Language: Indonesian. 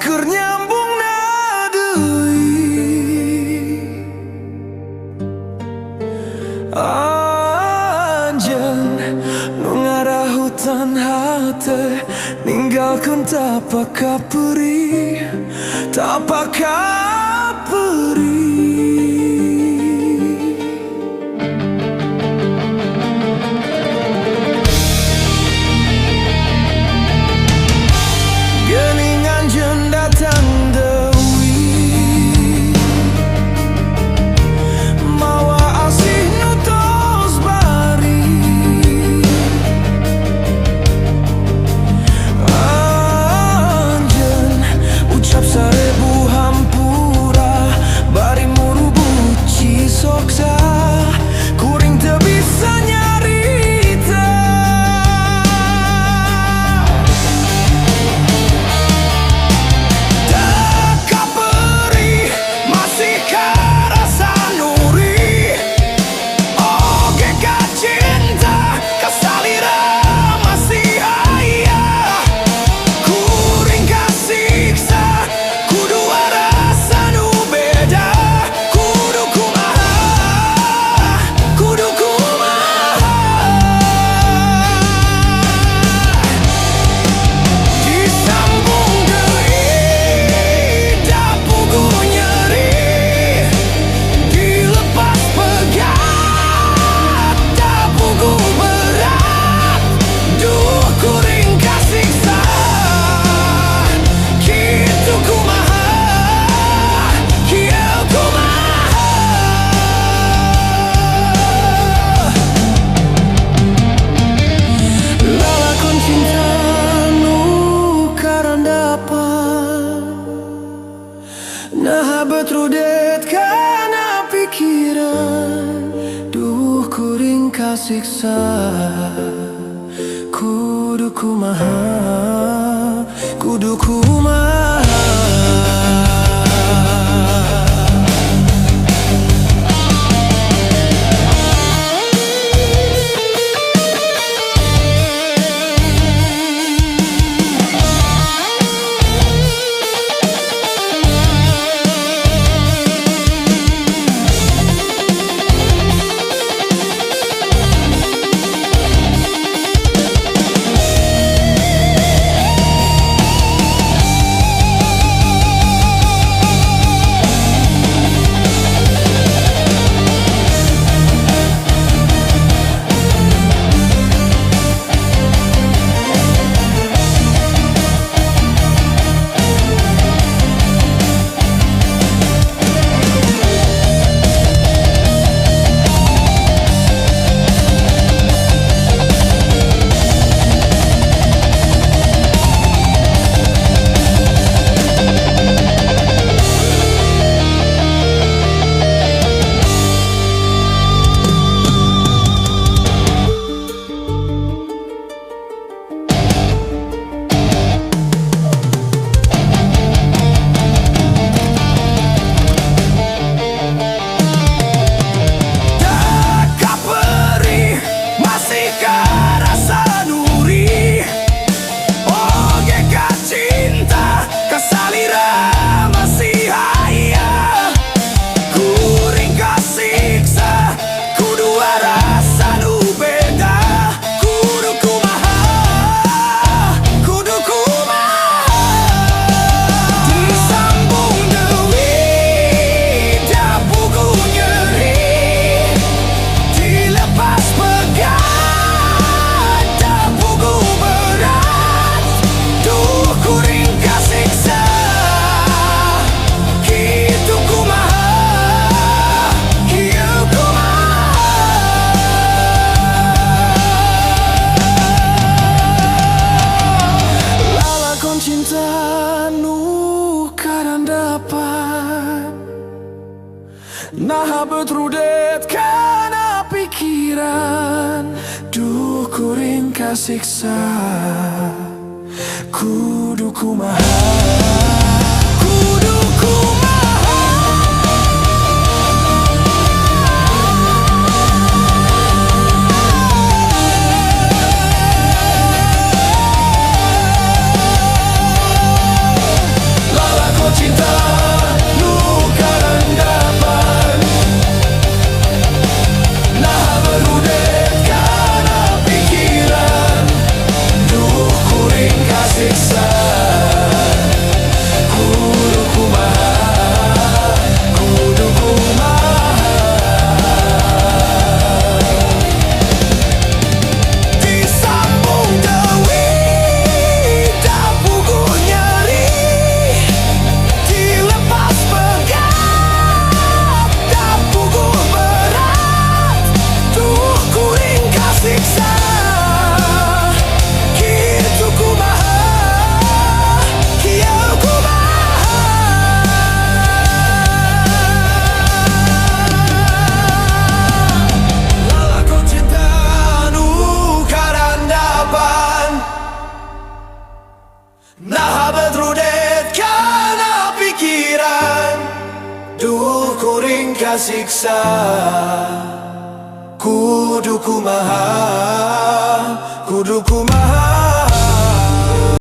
keur nyambung na deui. Anjeun nu ngarahutan hate ninggalkeun tapak kaperi, tapak kaperi. Geningan jeun datang deui, mawa asih nu tos bari. Anjeun ucap sarebu hampura, bari murubu cisoksa, kuring teu bisa nyarita. Tak kaperi masih karasa nuri, oge ka cinta kasalira masih aya. Kuring kasiksa kudu rasa nu beda, kudu kumaha, kudu kumaha. Disambung deui da pugu nyeri, dilepas pegat da pugu berat. Duh kuring kasiksa kitu kumaha, kieu kumaha. Lalakon cinta nu karandapan, nah betrudet kana pikiran. Duh kuring kasiksa kudu kumaha, kudu kumaha. Tak kaperi masih karasa nuri, oge ka cinta kasalira masih aya. Kuring kasiksa kudu rasa nu beda, kudu kumaha, kudu kumaha. Disambung deui da pugu nyeri, dilepas pegat da pugu berat. Duh kuring kasiksa kitu kumaha, kieu kumaha. Lalakon cinta nu karandapan, nah betrudet kana pikiran. Duh kuring kasiksa kudu kumaha, kudu kumaha. ringkas siksa. Kudu kumaha